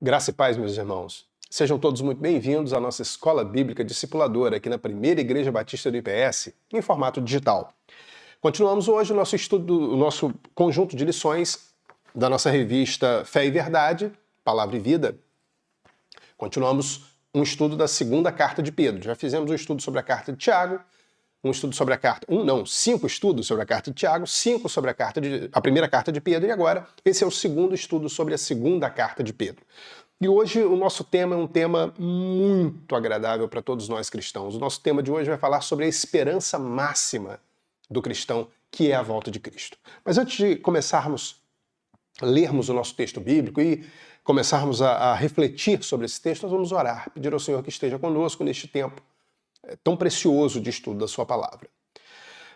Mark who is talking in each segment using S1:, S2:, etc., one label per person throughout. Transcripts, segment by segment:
S1: Graça e paz, meus irmãos. Sejam todos muito bem-vindos à nossa Escola Bíblica Discipuladora aqui na Primeira Igreja Batista do IPS, em formato digital. Continuamos hoje o nosso estudo, o nosso conjunto de lições da nossa revista Fé e Verdade, Palavra e Vida. Continuamos um estudo da segunda carta de Pedro. Já fizemos um estudo sobre a carta de Tiago, cinco estudos sobre a carta de Tiago, 5 sobre a primeira carta de Pedro, e agora esse é o segundo estudo sobre a segunda carta de Pedro. E hoje o nosso tema é um tema muito agradável para todos nós cristãos. O nosso tema de hoje vai falar sobre a esperança máxima do cristão, que é a volta de Cristo. Mas antes de começarmos a lermos o nosso texto bíblico e começarmos a refletir sobre esse texto, nós vamos orar, pedir ao Senhor que esteja conosco neste tempo tão precioso de estudo da sua palavra.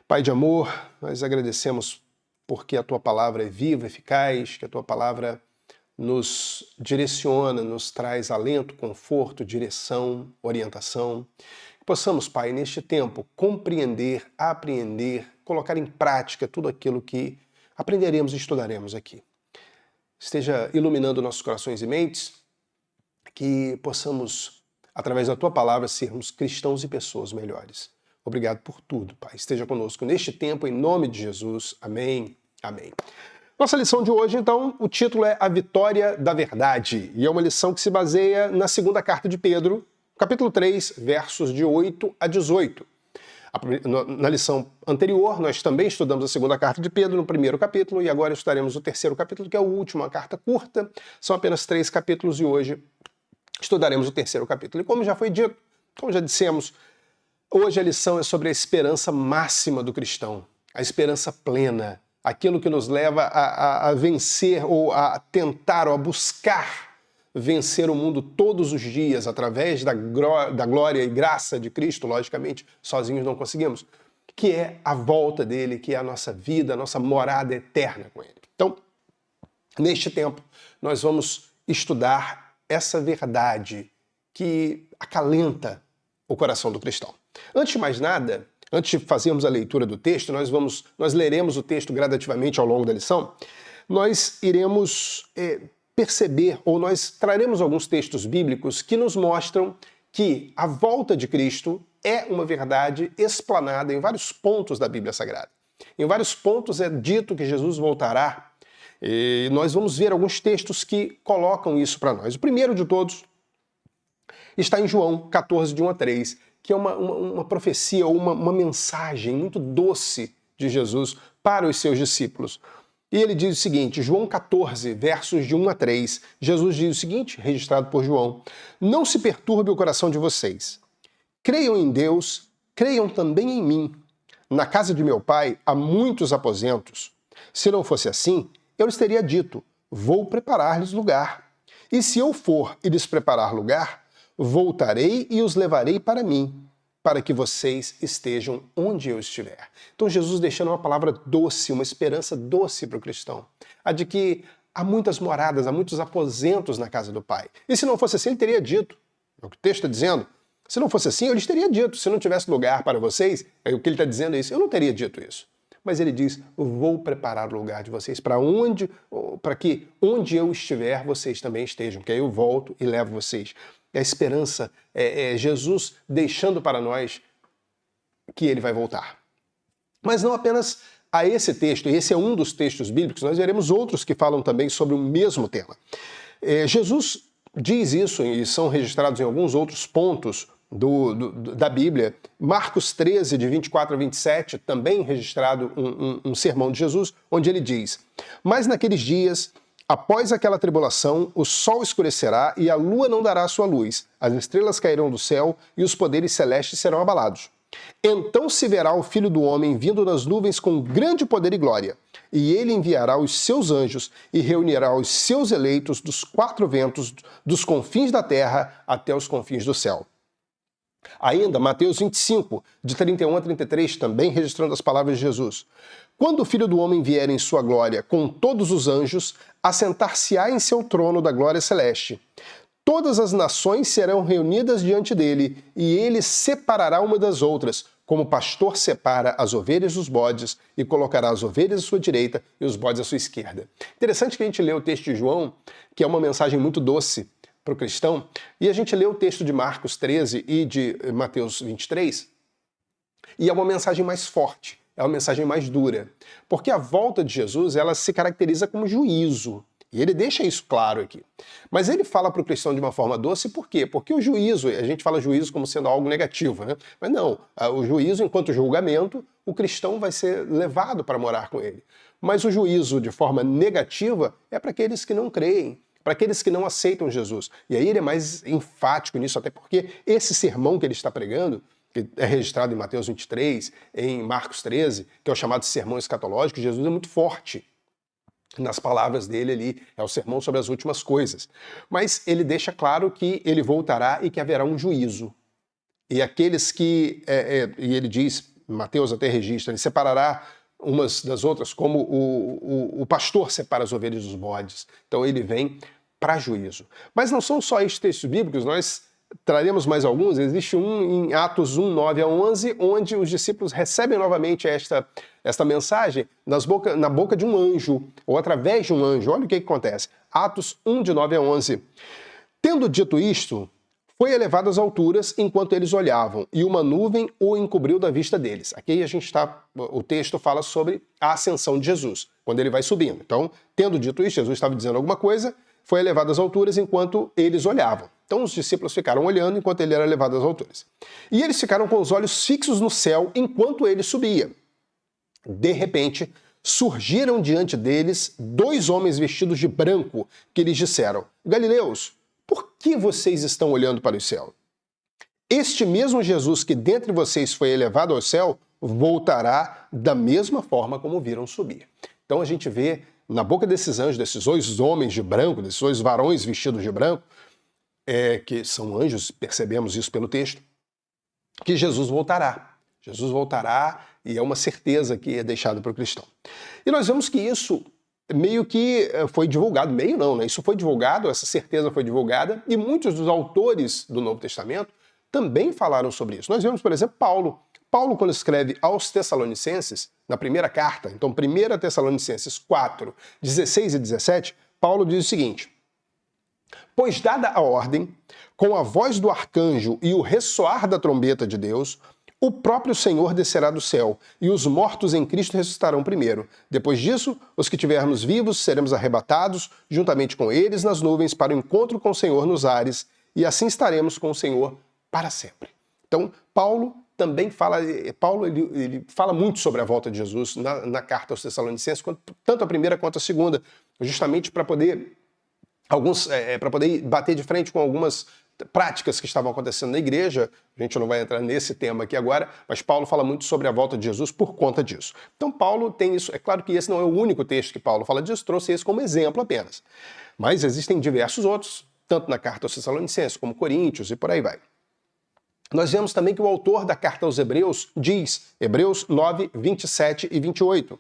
S1: Pai de amor, nós agradecemos porque a tua palavra é viva, eficaz, que a tua palavra nos direciona, nos traz alento, conforto, direção, orientação. Que possamos, Pai, neste tempo, compreender, apreender, colocar em prática tudo aquilo que aprenderemos e estudaremos aqui. Esteja iluminando nossos corações e mentes, que possamos, através da tua palavra, sermos cristãos e pessoas melhores. Obrigado por tudo, Pai. Esteja conosco neste tempo, em nome de Jesus. Amém. Amém. Nossa lição de hoje, então, o título é A Vitória da Verdade. E é uma lição que se baseia na segunda carta de Pedro, capítulo 3, versos de 8 a 18. Na lição anterior, nós também estudamos a segunda carta de Pedro no primeiro capítulo, e agora estudaremos o terceiro capítulo, que é o último, uma carta curta. São apenas 3 capítulos, e hoje estudaremos o terceiro capítulo. E como já foi dito, como já dissemos, hoje a lição é sobre a esperança máxima do cristão, a esperança plena, aquilo que nos leva a vencer ou a tentar ou a buscar vencer o mundo todos os dias através da glória e graça de Cristo, logicamente, sozinhos não conseguimos, que é a volta dele, que é a nossa vida, a nossa morada eterna com ele. Então, neste tempo, nós vamos estudar essa verdade que acalenta o coração do cristão. Antes de mais nada, antes de fazermos a leitura do texto, nós leremos o texto gradativamente ao longo da lição, nós iremos perceber, ou nós traremos alguns textos bíblicos que nos mostram que a volta de Cristo é uma verdade explanada em vários pontos da Bíblia Sagrada. Em vários pontos é dito que Jesus voltará. E nós vamos ver alguns textos que colocam isso para nós. O primeiro de todos está em João 14, de 1 a 3, que é uma profecia ou uma mensagem muito doce de Jesus para os seus discípulos. E ele diz o seguinte, João 14, versos de 1 a 3, Jesus diz o seguinte, registrado por João: Não se perturbe o coração de vocês. Creiam em Deus, creiam também em mim. Na casa de meu pai há muitos aposentos. Se não fosse assim, eu lhes teria dito, vou preparar-lhes lugar. E se eu for e lhes preparar lugar, voltarei e os levarei para mim, para que vocês estejam onde eu estiver. Então Jesus deixando uma palavra doce, uma esperança doce para o cristão, a de que há muitas moradas, há muitos aposentos na casa do Pai. E se não fosse assim, ele teria dito, é o que o texto está dizendo, se não fosse assim, eu lhes teria dito, se não tivesse lugar para vocês, o que ele está dizendo é isso, eu não teria dito isso. Mas ele diz, vou preparar o lugar de vocês para que onde eu estiver, vocês também estejam, que aí eu volto e levo vocês. A esperança é Jesus deixando para nós que ele vai voltar. Mas não apenas a esse texto, esse é um dos textos bíblicos, nós veremos outros que falam também sobre o mesmo tema. Jesus diz isso e são registrados em alguns outros pontos da Bíblia. Marcos 13, de 24 a 27, também registrado um sermão de Jesus, onde ele diz, mas naqueles dias, após aquela tribulação, o sol escurecerá e a lua não dará sua luz, as estrelas cairão do céu e os poderes celestes serão abalados. Então se verá o Filho do Homem vindo nas nuvens com grande poder e glória, e ele enviará os seus anjos e reunirá os seus eleitos dos 4 ventos, dos confins da terra até os confins do céu. Ainda, Mateus 25, de 31 a 33, também registrando as palavras de Jesus. Quando o Filho do Homem vier em sua glória com todos os anjos, assentar-se-á em seu trono da glória celeste. Todas as nações serão reunidas diante dele, e ele separará uma das outras, como o pastor separa as ovelhas dos bodes, e colocará as ovelhas à sua direita e os bodes à sua esquerda. Interessante que a gente lê o texto de João, que é uma mensagem muito doce, para o cristão, e a gente lê o texto de Marcos 13 e de Mateus 23, e é uma mensagem mais forte, é uma mensagem mais dura, porque a volta de Jesus, ela se caracteriza como juízo, e ele deixa isso claro aqui. Mas ele fala para o cristão de uma forma doce, por quê? Porque o juízo, a gente fala juízo como sendo algo negativo, né? Mas não, o juízo, enquanto julgamento, o cristão vai ser levado para morar com ele. Mas o juízo de forma negativa é para aqueles que não creem, para aqueles que não aceitam Jesus. E aí ele é mais enfático nisso, até porque esse sermão que ele está pregando, que é registrado em Mateus 23, em Marcos 13, que é o chamado sermão escatológico, Jesus é muito forte nas palavras dele ali, é o sermão sobre as últimas coisas. Mas ele deixa claro que ele voltará e que haverá um juízo. E aqueles que, e ele diz, Mateus até registra, ele separará umas das outras, como o pastor separa as ovelhas dos bodes. Então ele vem para juízo. Mas não são só estes textos bíblicos, nós traremos mais alguns. Existe um em Atos 1, 9 a 11, onde os discípulos recebem novamente esta mensagem na boca de um anjo, ou através de um anjo. Olha o que acontece. Atos 1, de 9 a 11. Tendo dito isto, foi elevado às alturas enquanto eles olhavam, e uma nuvem o encobriu da vista deles. Aqui o texto fala sobre a ascensão de Jesus, quando ele vai subindo. Então, tendo dito isso, Jesus estava dizendo alguma coisa, foi elevado às alturas enquanto eles olhavam. Então os discípulos ficaram olhando enquanto ele era levado às alturas. E eles ficaram com os olhos fixos no céu enquanto ele subia. De repente, surgiram diante deles 2 homens vestidos de branco, que lhes disseram: Galileus, por que vocês estão olhando para o céu? Este mesmo Jesus que dentre vocês foi elevado ao céu, voltará da mesma forma como viram subir. Então a gente vê na boca desses anjos, desses 2 homens de branco, desses 2 varões vestidos de branco, que são anjos, percebemos isso pelo texto, que Jesus voltará. Jesus voltará e é uma certeza que é deixada para o cristão. E nós vemos que isso meio que foi divulgado, meio não, né? Isso foi divulgado, essa certeza foi divulgada, e muitos dos autores do Novo Testamento também falaram sobre isso. Nós vemos, por exemplo, Paulo. Paulo, quando escreve aos Tessalonicenses, na primeira carta, então 1 Tessalonicenses 4, 16 e 17, Paulo diz o seguinte: pois dada a ordem, com a voz do arcanjo e o ressoar da trombeta de Deus, o próprio Senhor descerá do céu, e os mortos em Cristo ressuscitarão primeiro. Depois disso, os que tivermos vivos seremos arrebatados, juntamente com eles, nas nuvens, para o encontro com o Senhor nos ares, e assim estaremos com o Senhor para sempre. Então, Paulo também fala, ele fala muito sobre a volta de Jesus na carta aos Tessalonicenses, tanto a primeira quanto a segunda, justamente para poder bater de frente com algumas práticas que estavam acontecendo na igreja. A gente não vai entrar nesse tema aqui agora, mas Paulo fala muito sobre a volta de Jesus por conta disso. Então Paulo tem isso, é claro que esse não é o único texto que Paulo fala disso, trouxe esse como exemplo apenas. Mas existem diversos outros, tanto na carta aos Tessalonicenses como Coríntios e por aí vai. Nós vemos também que o autor da carta aos Hebreus diz, Hebreus 9, 27 e 28,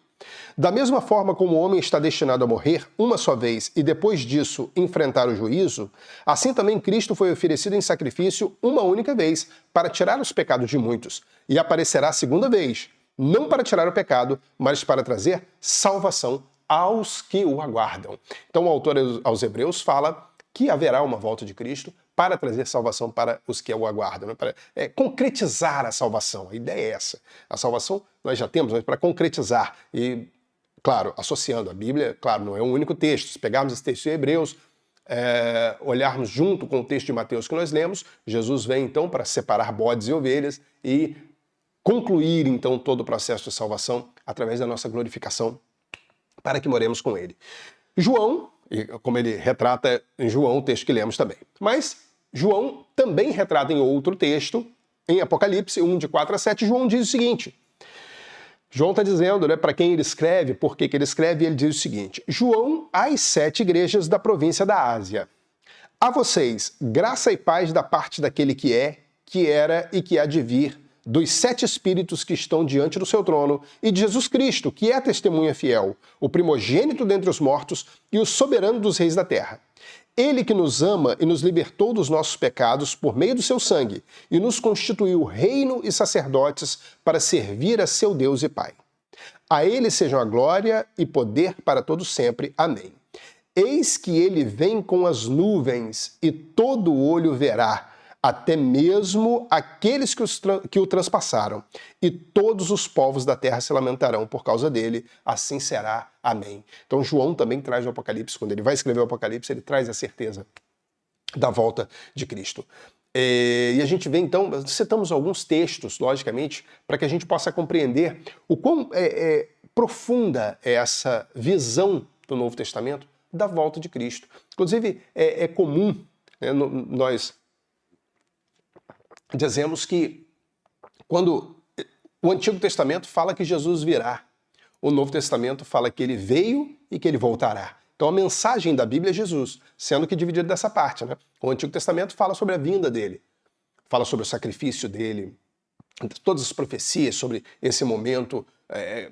S1: da mesma forma como o homem está destinado a morrer uma só vez e depois disso enfrentar o juízo, assim também Cristo foi oferecido em sacrifício uma única vez para tirar os pecados de muitos, e aparecerá a segunda vez, não para tirar o pecado, mas para trazer salvação aos que o aguardam. Então o autor aos Hebreus fala que haverá uma volta de Cristo para trazer salvação para os que o aguardam, né? Para concretizar a salvação. A ideia é essa. A salvação nós já temos, mas para concretizar. E, claro, associando a Bíblia, claro, não é um único texto. Se pegarmos esse texto de Hebreus, olharmos junto com o texto de Mateus que nós lemos, Jesus vem então para separar bodes e ovelhas e concluir então todo o processo de salvação através da nossa glorificação para que moremos com ele. João, como ele retrata em João, o texto que lemos também. Mas João também retrata em outro texto, em Apocalipse 1, de 4 a 7, João diz o seguinte. João está dizendo, né, para quem ele escreve, por que ele escreve, ele diz o seguinte: João às 7 igrejas da província da Ásia. A vocês, graça e paz da parte daquele que é, que era e que há de vir, dos 7 espíritos que estão diante do seu trono, e de Jesus Cristo, que é a testemunha fiel, o primogênito dentre os mortos e o soberano dos reis da terra. Ele que nos ama e nos libertou dos nossos pecados por meio do seu sangue, e nos constituiu reino e sacerdotes para servir a seu Deus e Pai. A ele sejam a glória e poder para todos sempre. Amém. Eis que ele vem com as nuvens e todo olho verá, até mesmo aqueles que o transpassaram, e todos os povos da terra se lamentarão por causa dele, assim será. Amém. Então João também traz o Apocalipse, quando ele vai escrever o Apocalipse, ele traz a certeza da volta de Cristo. E a gente vê então, citamos alguns textos, logicamente, para que a gente possa compreender o quão profunda é essa visão do Novo Testamento da volta de Cristo. Inclusive, é comum, né, nós dizemos que quando o Antigo Testamento fala que Jesus virá, o Novo Testamento fala que ele veio e que ele voltará. Então a mensagem da Bíblia é Jesus, sendo que dividido dessa parte, né? O Antigo Testamento fala sobre a vinda dele, fala sobre o sacrifício dele, todas as profecias sobre esse momento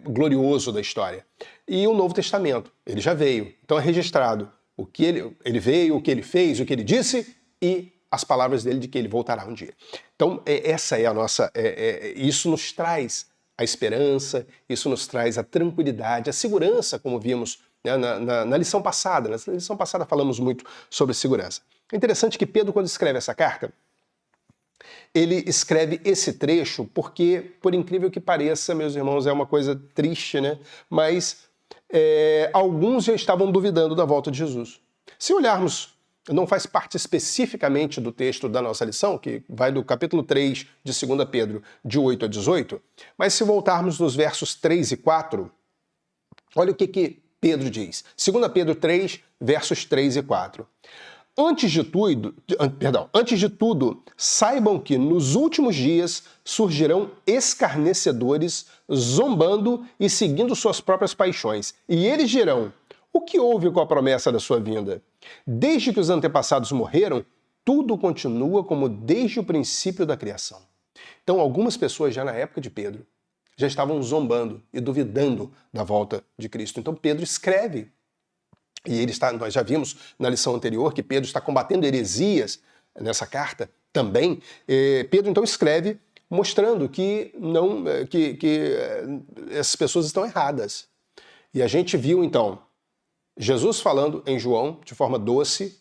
S1: glorioso da história. E o Novo Testamento, ele já veio. Então é registrado o que ele veio, o que ele fez, o que ele disse e as palavras dele de que ele voltará um dia. Então essa é a nossa... isso nos traz a esperança, isso nos traz a tranquilidade, a segurança, como vimos, né, na lição passada. Na lição passada falamos muito sobre segurança. É interessante que Pedro, quando escreve essa carta, ele escreve esse trecho porque, por incrível que pareça, meus irmãos, é uma coisa triste, né? Mas alguns já estavam duvidando da volta de Jesus. Se olharmos, não faz parte especificamente do texto da nossa lição, que vai do capítulo 3 de 2 Pedro, de 8 a 18, mas se voltarmos nos versos 3 e 4, olha o que Pedro diz. 2 Pedro 3, versos 3 e 4. Antes de tudo, saibam que nos últimos dias surgirão escarnecedores, zombando e seguindo suas próprias paixões. E eles dirão: o que houve com a promessa da sua vinda? Desde que os antepassados morreram, tudo continua como desde o princípio da criação. Então, algumas pessoas já na época de Pedro já estavam zombando e duvidando da volta de Cristo. Então, Pedro escreve. E nós já vimos na lição anterior que Pedro está combatendo heresias nessa carta também. Pedro então escreve mostrando que essas pessoas estão erradas. E a gente viu então Jesus falando em João de forma doce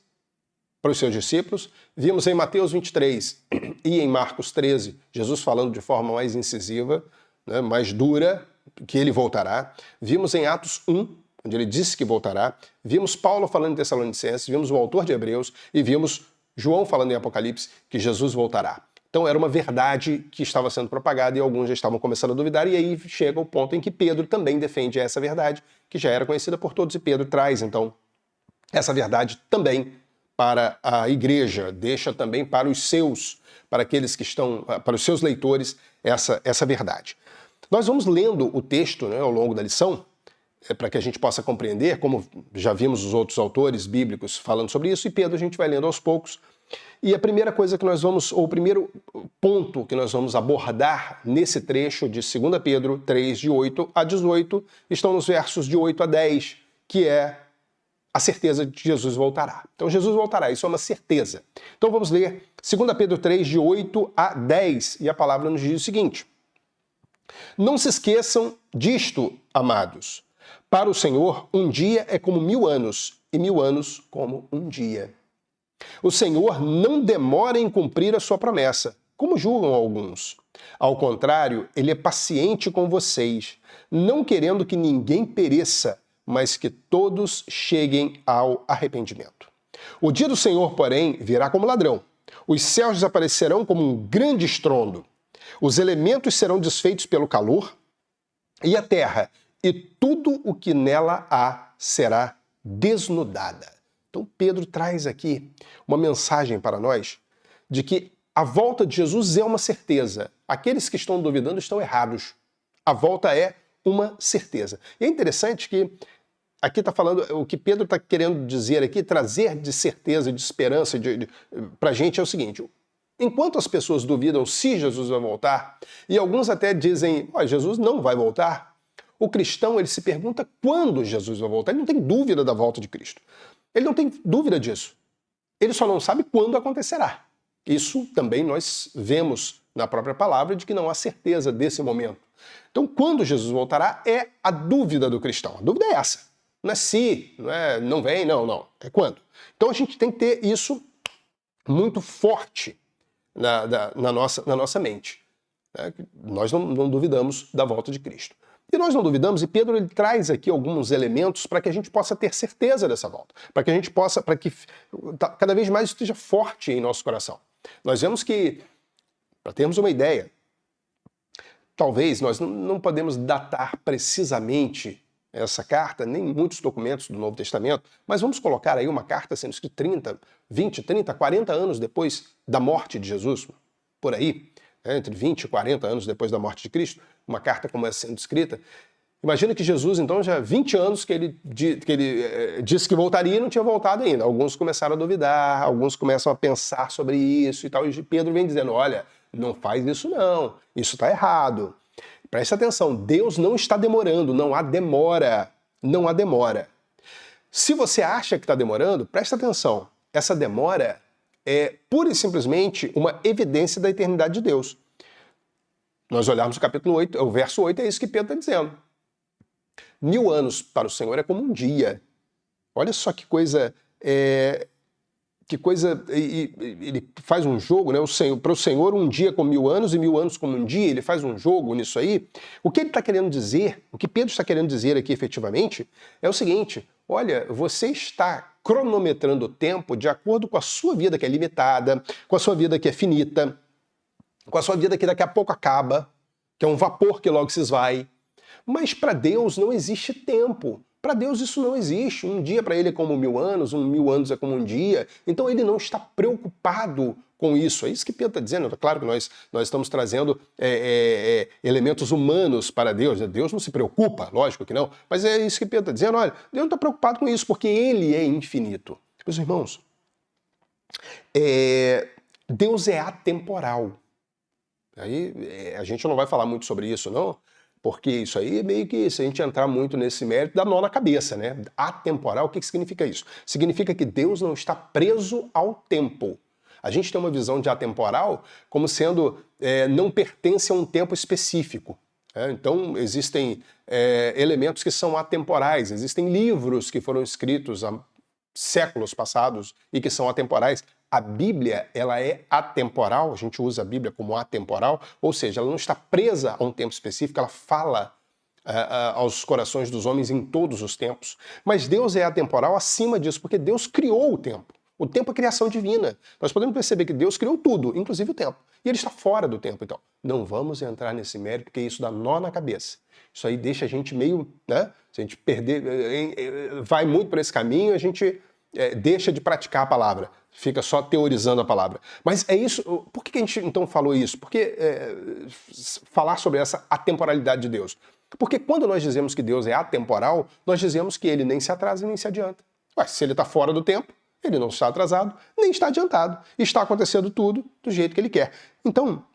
S1: para os seus discípulos. Vimos em Mateus 23 e em Marcos 13 Jesus falando de forma mais incisiva, né, mais dura, que ele voltará. Vimos em Atos 1, onde ele disse que voltará. Vimos Paulo falando em Tessalonicenses, vimos o autor de Hebreus e vimos João falando em Apocalipse que Jesus voltará. Então era uma verdade que estava sendo propagada e alguns já estavam começando a duvidar, e aí chega o ponto em que Pedro também defende essa verdade, que já era conhecida por todos, e Pedro traz então essa verdade também para a igreja, deixa também para os seus, para aqueles que estão, para os seus leitores, essa verdade. Nós vamos lendo o texto, né, ao longo da lição, para que a gente possa compreender, como já vimos os outros autores bíblicos falando sobre isso, e Pedro a gente vai lendo aos poucos. E a primeira coisa que nós vamos, ou o primeiro ponto que nós vamos abordar nesse trecho de 2 Pedro 3, de 8 a 18, estão nos versos de 8 a 10, que é a certeza de que Jesus voltará. Então Jesus voltará, isso é uma certeza. Então vamos ler 2 Pedro 3, de 8 a 10, e a palavra nos diz o seguinte: não se esqueçam disto, amados. Para o Senhor, um dia é como 1000 anos, e 1000 anos como um dia. O Senhor não demora em cumprir a sua promessa, como julgam alguns. Ao contrário, ele é paciente com vocês, não querendo que ninguém pereça, mas que todos cheguem ao arrependimento. O dia do Senhor, porém, virá como ladrão. Os céus desaparecerão como um grande estrondo. Os elementos serão desfeitos pelo calor, e a terra e tudo o que nela há será desnudada. Então Pedro traz aqui uma mensagem para nós de que a volta de Jesus é uma certeza. Aqueles que estão duvidando estão errados. A volta é uma certeza. E é interessante que aqui está falando, o que Pedro está querendo dizer aqui, trazer de certeza, de esperança para a gente é o seguinte: enquanto as pessoas duvidam se Jesus vai voltar, e alguns até dizem, Jesus não vai voltar, o cristão ele se pergunta quando Jesus vai voltar. Ele não tem dúvida da volta de Cristo. Ele não tem dúvida disso. Ele só não sabe quando acontecerá. Isso também nós vemos na própria palavra de que não há certeza desse momento. Então, quando Jesus voltará é a dúvida do cristão. A dúvida é essa. Não é se, não é não vem, não. É quando. Então a gente tem que ter isso muito forte na nossa mente. Né? Nós não duvidamos da volta de Cristo. E nós não duvidamos, e Pedro ele traz aqui alguns elementos para que a gente possa ter certeza dessa volta, para que a gente possa, para que cada vez mais esteja forte em nosso coração. Nós vemos que, para termos uma ideia, talvez nós não podemos datar precisamente essa carta, nem muitos documentos do Novo Testamento, mas vamos colocar aí uma carta sendo escrita 20, 30, 40 anos depois da morte de Jesus, por aí, entre 20 e 40 anos depois da morte de Cristo, uma carta como essa sendo escrita. Imagina que Jesus, então, já há 20 anos que ele disse que voltaria e não tinha voltado ainda. Alguns começaram a duvidar, alguns começam a pensar sobre isso e tal, e Pedro vem dizendo, olha, não faz isso não, isso está errado. Preste atenção, Deus não está demorando, não há demora, não há demora. Se você acha que está demorando, preste atenção, essa demora é pura e simplesmente uma evidência da eternidade de Deus. Nós olharmos o capítulo 8, o verso 8, é isso que Pedro está dizendo. 1000 anos para o Senhor é como um dia. Olha só que coisa... ele faz um jogo, né? Para o Senhor um dia como 1000 anos e 1000 anos como um dia, ele faz um jogo nisso aí. O que ele está querendo dizer, o que Pedro está querendo dizer aqui efetivamente, é o seguinte, olha, você está cronometrando o tempo de acordo com a sua vida que é limitada, com a sua vida que é finita, com a sua vida que daqui a pouco acaba, que é um vapor que logo se esvai. Mas para Deus não existe tempo. Para Deus isso não existe. Um dia para ele é como 1000 anos, 1000 anos é como um dia. Então ele não está preocupado com isso. É isso que Pedro está dizendo. Claro que nós estamos trazendo elementos humanos para Deus. Deus não se preocupa, lógico que não. Mas é isso que Pedro está dizendo. Olha, Deus não está preocupado com isso, porque ele é infinito. Meus irmãos, Deus é atemporal. Aí a gente não vai falar muito sobre isso, não. Porque isso aí é meio que, se a gente entrar muito nesse mérito, dá nó na cabeça, né? Atemporal, o que significa isso? Significa que Deus não está preso ao tempo. A gente tem uma visão de atemporal como sendo, não pertence a um tempo específico. Então, existem elementos que são atemporais, existem livros que foram escritos há séculos passados e que são atemporais. A Bíblia, ela é atemporal, a gente usa a Bíblia como atemporal, ou seja, ela não está presa a um tempo específico, ela fala aos corações dos homens em todos os tempos. Mas Deus é atemporal acima disso, porque Deus criou o tempo. O tempo é criação divina. Nós podemos perceber que Deus criou tudo, inclusive o tempo. E ele está fora do tempo, então. Não vamos entrar nesse mérito, porque isso dá nó na cabeça. Isso aí deixa a gente meio, né? Se a gente vai muito por esse caminho, a gente deixa de praticar a palavra. Fica só teorizando a palavra. Mas é isso. Por que a gente então falou isso? Porque falar sobre essa atemporalidade de Deus? Porque quando nós dizemos que Deus é atemporal, nós dizemos que ele nem se atrasa nem se adianta. Ué, se ele está fora do tempo, ele não está atrasado, nem está adiantado. Está acontecendo tudo do jeito que ele quer. Então,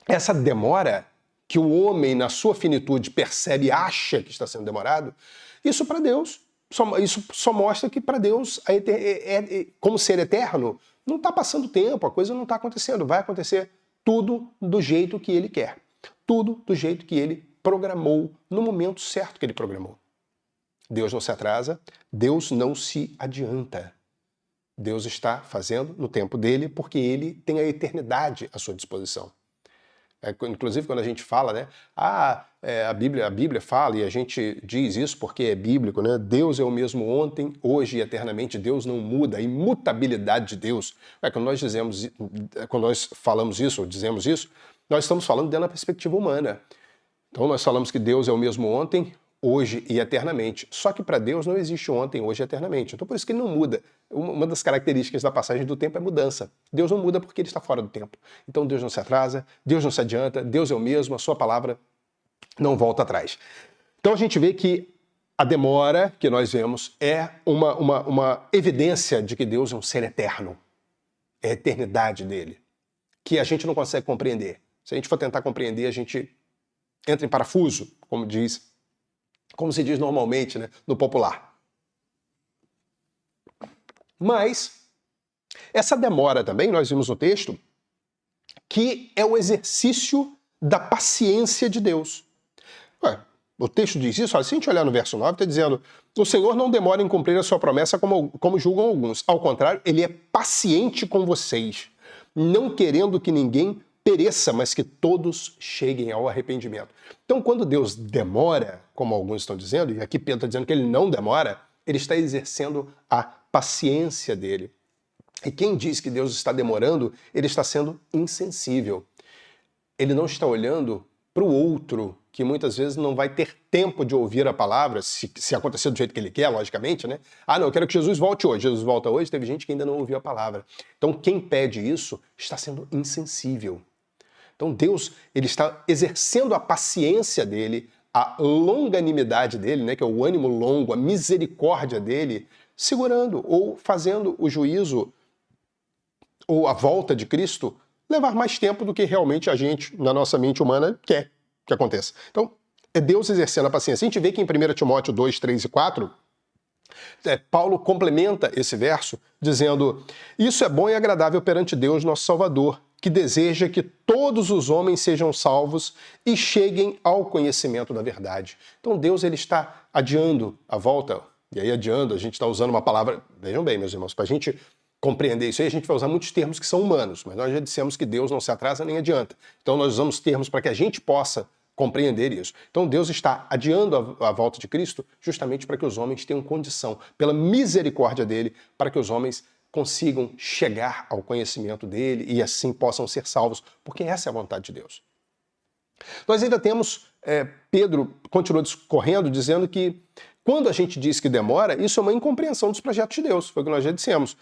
S1: essa demora que o homem, na sua finitude, percebe e acha que está sendo demorado, isso para Deus, isso só mostra que para Deus, como ser eterno, não está passando tempo, a coisa não está acontecendo. Vai acontecer tudo do jeito que ele quer. Tudo do jeito que ele programou, no momento certo que ele programou. Deus não se atrasa, Deus não se adianta. Deus está fazendo no tempo dele, porque ele tem a eternidade à sua disposição. Inclusive, quando a gente fala, né? A Bíblia fala, e a gente diz isso porque é bíblico, né? Deus é o mesmo ontem, hoje e eternamente. Deus não muda, a imutabilidade de Deus. Quando nós falamos isso, ou dizemos isso, nós estamos falando dentro da perspectiva humana. Então, nós falamos que Deus é o mesmo ontem, hoje e eternamente. Só que para Deus não existe ontem, hoje e eternamente. Então por isso que ele não muda. Uma das características da passagem do tempo é mudança. Deus não muda porque ele está fora do tempo. Então Deus não se atrasa, Deus não se adianta, Deus é o mesmo, a sua palavra não volta atrás. Então a gente vê que a demora que nós vemos é uma evidência de que Deus é um ser eterno. É a eternidade dele, que a gente não consegue compreender. Se a gente for tentar compreender, a gente entra em parafuso, como se diz normalmente, né, no popular. Mas essa demora também, nós vimos no texto, que é o exercício da paciência de Deus. O texto diz isso, olha, se a gente olhar no verso 9, está dizendo: o Senhor não demora em cumprir a sua promessa como julgam alguns. Ao contrário, ele é paciente com vocês, não querendo que ninguém pereça, mas que todos cheguem ao arrependimento. Então, quando Deus demora, como alguns estão dizendo, e aqui Pedro está dizendo que ele não demora, ele está exercendo a paciência dele. E quem diz que Deus está demorando, ele está sendo insensível. Ele não está olhando para o outro, que muitas vezes não vai ter tempo de ouvir a palavra, se acontecer do jeito que ele quer, logicamente, né? Ah, não, eu quero que Jesus volte hoje. Jesus volta hoje, teve gente que ainda não ouviu a palavra. Então, quem pede isso está sendo insensível. Então, Deus, ele está exercendo a paciência dele, a longanimidade dele, né, que é o ânimo longo, a misericórdia dele, segurando ou fazendo o juízo ou a volta de Cristo levar mais tempo do que realmente a gente, na nossa mente humana, quer que aconteça. Então, é Deus exercendo a paciência. A gente vê que em 1 Timóteo 2, 3 e 4, Paulo complementa esse verso dizendo: isso é bom e agradável perante Deus, nosso Salvador, que deseja que todos os homens sejam salvos e cheguem ao conhecimento da verdade. Então Deus, ele está adiando a volta, e aí adiando, a gente está usando uma palavra, vejam bem, meus irmãos, para a gente compreender isso aí, a gente vai usar muitos termos que são humanos, mas nós já dissemos que Deus não se atrasa nem adianta. Então nós usamos termos para que a gente possa compreender isso. Então Deus está adiando a volta de Cristo justamente para que os homens tenham condição, pela misericórdia dele, para que os homens consigam chegar ao conhecimento dele e assim possam ser salvos, porque essa é a vontade de Deus. Nós ainda temos, Pedro continua discorrendo, dizendo que quando a gente diz que demora, isso é uma incompreensão dos projetos de Deus, foi o que nós já dissemos.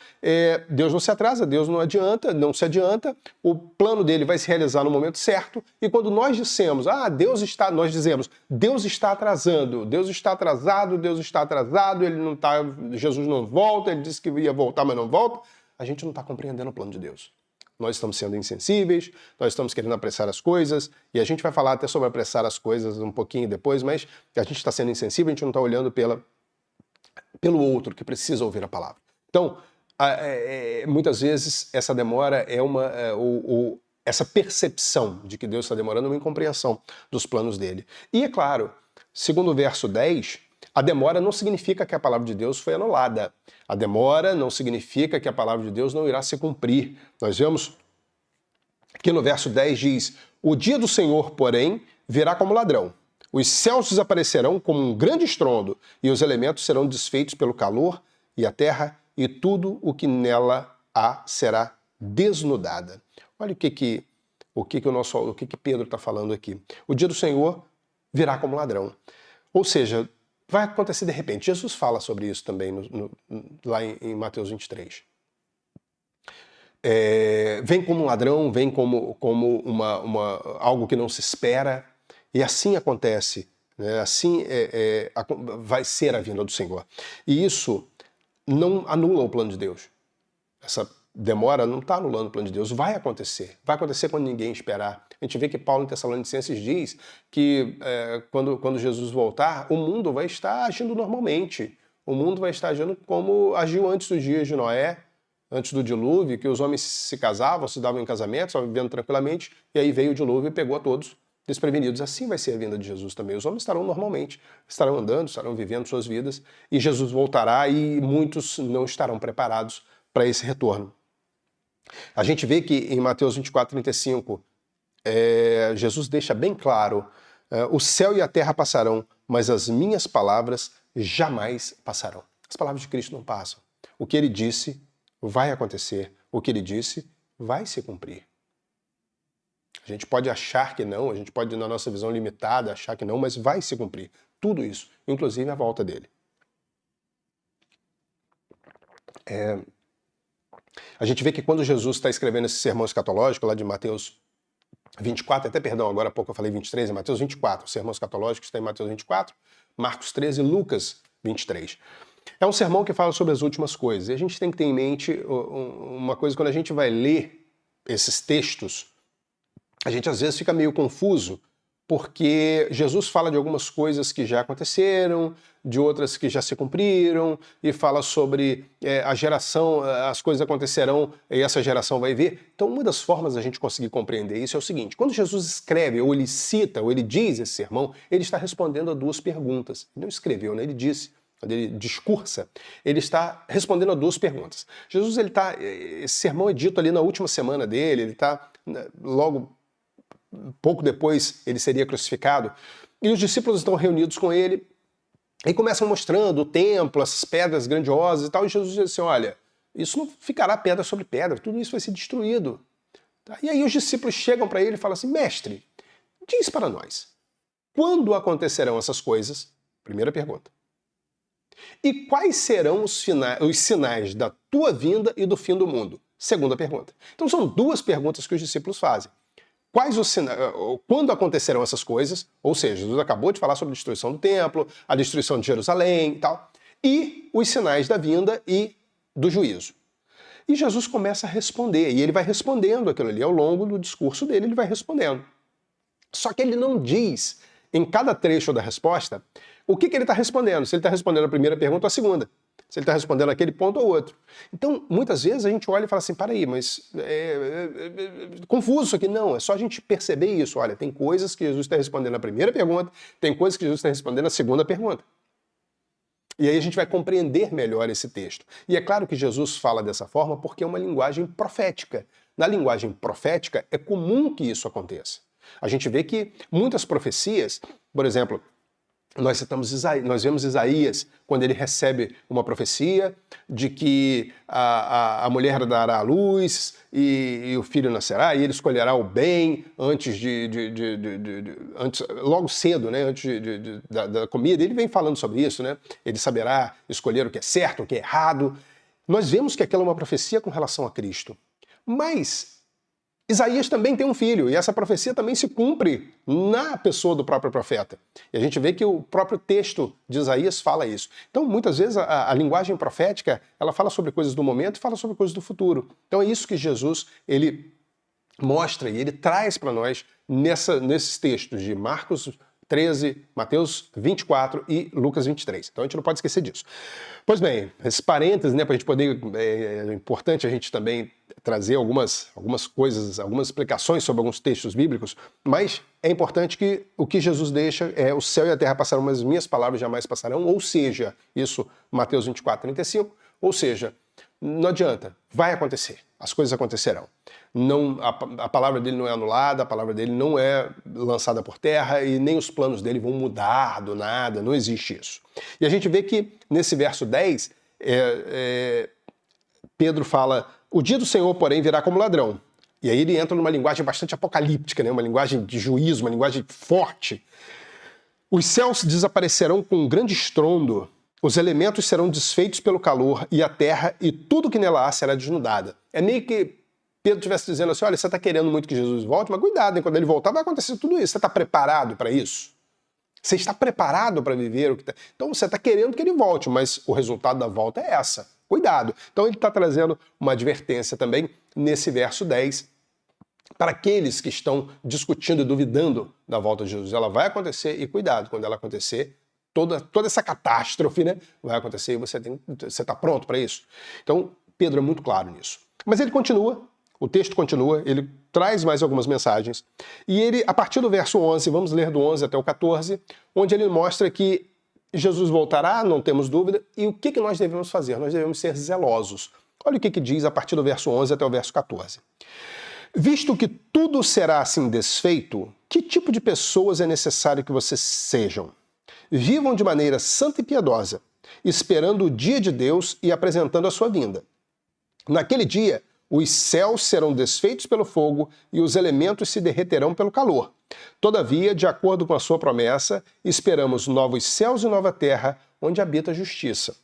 S1: Deus não se atrasa, Deus não adianta, não se adianta, o plano dele vai se realizar no momento certo, e quando nós dissemos, nós dizemos, Deus está atrasando, Deus está atrasado, Deus está atrasado, ele não está, Jesus não volta, ele disse que ia voltar, mas não volta, a gente não está compreendendo o plano de Deus. Nós estamos sendo insensíveis, nós estamos querendo apressar as coisas, e a gente vai falar até sobre apressar as coisas um pouquinho depois, mas a gente está sendo insensível, a gente não está olhando pelo outro que precisa ouvir a palavra. Então, muitas vezes essa demora é essa percepção de que Deus está demorando é uma incompreensão dos planos dele. E é claro, segundo o verso 10, a demora não significa que a palavra de Deus foi anulada. A demora não significa que a palavra de Deus não irá se cumprir. Nós vemos que no verso 10 diz: o dia do Senhor, porém, virá como ladrão. Os céus desaparecerão como um grande estrondo, e os elementos serão desfeitos pelo calor, e a terra e tudo o que nela há será desnudada. Olha o que Pedro está falando aqui. O dia do Senhor virá como ladrão. Ou seja, vai acontecer de repente. Jesus fala sobre isso também lá em Mateus 23. Vem como um ladrão, vem como algo que não se espera, e assim acontece, né? Assim vai ser a vinda do Senhor. E isso não anula o plano de Deus. Essa demora não está anulando o plano de Deus, vai acontecer quando ninguém esperar. A gente vê que Paulo em Tessalonicenses diz que quando Jesus voltar, o mundo vai estar agindo normalmente, o mundo vai estar agindo como agiu antes dos dias de Noé, antes do dilúvio, que os homens se casavam, se davam em casamento, estavam vivendo tranquilamente, e aí veio o dilúvio e pegou a todos desprevenidos. Assim vai ser a vinda de Jesus também. Os homens estarão normalmente, estarão andando, estarão vivendo suas vidas, e Jesus voltará e muitos não estarão preparados para esse retorno. A gente vê que em Mateus 24, 35, Jesus deixa bem claro: o céu e a terra passarão, mas as minhas palavras jamais passarão. As palavras de Cristo não passam. O que ele disse vai acontecer, o que ele disse vai se cumprir. A gente pode achar que não, a gente pode, na nossa visão limitada, achar que não, mas vai se cumprir. Tudo isso, inclusive a volta dele. A gente vê que quando Jesus está escrevendo esse sermão escatológico, lá de Mateus 24, agora há pouco eu falei 23, é Mateus 24, o sermão escatológico está em Mateus 24, Marcos 13 e Lucas 23. É um sermão que fala sobre as últimas coisas, e a gente tem que ter em mente uma coisa: quando a gente vai ler esses textos, a gente às vezes fica meio confuso, porque Jesus fala de algumas coisas que já aconteceram, de outras que já se cumpriram, e fala sobre a geração, as coisas acontecerão e essa geração vai ver. Então, uma das formas da gente conseguir compreender isso é o seguinte: quando Jesus escreve, ou ele cita, ou ele diz esse sermão, ele está respondendo a duas perguntas. Ele não escreveu, né? Ele disse. Quando ele discursa, ele está respondendo a duas perguntas. Jesus, esse sermão é dito ali na última semana dele, ele está logo pouco depois ele seria crucificado, e os discípulos estão reunidos com ele, e começam mostrando o templo, essas pedras grandiosas e tal, e Jesus diz assim: olha, isso não ficará pedra sobre pedra, tudo isso vai ser destruído. E aí os discípulos chegam para ele e falam assim: mestre, diz para nós, quando acontecerão essas coisas? Primeira pergunta. E quais serão os sinais da tua vinda e do fim do mundo? Segunda pergunta. Então são duas perguntas que os discípulos fazem. Quais os sinais, quando acontecerão essas coisas? Ou seja, Jesus acabou de falar sobre a destruição do templo, a destruição de Jerusalém e tal, e os sinais da vinda e do juízo. E Jesus começa a responder, e ele vai respondendo aquilo ali ao longo do discurso dele, ele vai respondendo. Só que ele não diz, em cada trecho da resposta, o que ele está respondendo, se ele está respondendo a primeira pergunta ou a segunda, se ele está respondendo aquele ponto ou outro. Então, muitas vezes a gente olha e fala assim: para aí, mas confuso isso aqui. Não, é só a gente perceber isso. Olha, tem coisas que Jesus está respondendo na primeira pergunta, tem coisas que Jesus está respondendo na segunda pergunta. E aí a gente vai compreender melhor esse texto. E é claro que Jesus fala dessa forma porque é uma linguagem profética. Na linguagem profética é comum que isso aconteça. A gente vê que muitas profecias, por exemplo, nós vemos Isaías quando ele recebe uma profecia de que a mulher dará à luz e o filho nascerá, e ele escolherá o bem antes logo cedo, né, antes da comida. Ele vem falando sobre isso, né? Ele saberá escolher o que é certo, o que é errado. Nós vemos que aquela é uma profecia com relação a Cristo. Mas Isaías também tem um filho, e essa profecia também se cumpre na pessoa do próprio profeta. E a gente vê que o próprio texto de Isaías fala isso. Então, muitas vezes, a linguagem profética, ela fala sobre coisas do momento e fala sobre coisas do futuro. Então é isso que Jesus, ele mostra e ele traz para nós nesses textos de Marcos 13, Mateus 24 e Lucas 23. Então a gente não pode esquecer disso. Pois bem, esses parênteses, né, para a gente poder, é importante a gente também trazer algumas coisas, algumas explicações sobre alguns textos bíblicos, mas é importante que o que Jesus deixa é: o céu e a terra passarão, mas minhas palavras jamais passarão, ou seja, isso Mateus 24, 35, ou seja, não adianta, vai acontecer, as coisas acontecerão. Não, a palavra dele não é anulada, a palavra dele não é lançada por terra e nem os planos dele vão mudar do nada, não existe isso. E a gente vê que nesse verso 10, Pedro fala: o dia do Senhor, porém, virá como ladrão. E aí ele entra numa linguagem bastante apocalíptica, né? Uma linguagem de juízo, uma linguagem forte. Os céus desaparecerão com um grande estrondo, os elementos serão desfeitos pelo calor, e a terra e tudo que nela há será desnudada. É meio que Pedro estivesse dizendo assim: olha, você está querendo muito que Jesus volte, mas cuidado, hein? Quando ele voltar vai acontecer tudo isso. Você está preparado para isso? Você está preparado para viver o que está... Então você está querendo que ele volte, mas o resultado da volta é essa. Cuidado. Então ele está trazendo uma advertência também nesse verso 10 para aqueles que estão discutindo e duvidando da volta de Jesus. Ela vai acontecer e cuidado, quando ela acontecer, toda essa catástrofe, né, vai acontecer e você está pronto para isso. Então Pedro é muito claro nisso. Mas ele continua, o texto continua, ele traz mais algumas mensagens e ele, a partir do verso 11, vamos ler do 11 até o 14, onde ele mostra que Jesus voltará, não temos dúvida, e o que nós devemos fazer? Nós devemos ser zelosos. Olha o que diz a partir do verso 11 até o verso 14. Visto que tudo será assim desfeito, que tipo de pessoas é necessário que vocês sejam? Vivam de maneira santa e piedosa, esperando o dia de Deus e apresentando a sua vinda. Naquele dia, os céus serão desfeitos pelo fogo e os elementos se derreterão pelo calor. Todavia, de acordo com a sua promessa, esperamos novos céus e nova terra, onde habita a justiça.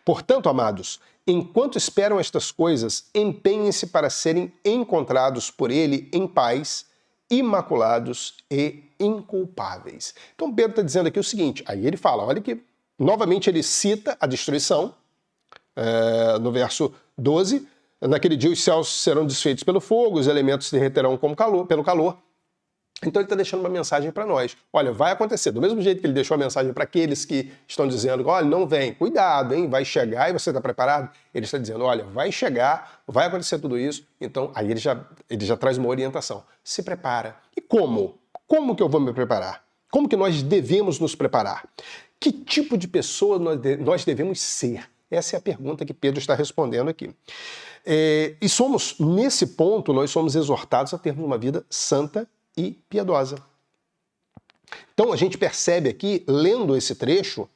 S1: Portanto, amados, enquanto esperam estas coisas, empenhem-se para serem encontrados por ele em paz, imaculados e inculpáveis. Então Pedro está dizendo aqui o seguinte, aí ele fala, olha que, novamente ele cita a destruição, no verso 12, naquele dia os céus serão desfeitos pelo fogo, os elementos se derreterão pelo calor. Então ele está deixando uma mensagem para nós. Olha, vai acontecer. Do mesmo jeito que ele deixou a mensagem para aqueles que estão dizendo, olha, não vem, cuidado, hein, vai chegar e você está preparado? Ele está dizendo, olha, vai chegar, vai acontecer tudo isso. Então aí ele já traz uma orientação. Se prepara. E como? Como que eu vou me preparar? Como que nós devemos nos preparar? Que tipo de pessoa nós devemos ser? Essa é a pergunta que Pedro está respondendo aqui. E nesse ponto, nós somos exortados a termos uma vida santa e piedosa. Então a gente percebe aqui, lendo esse trecho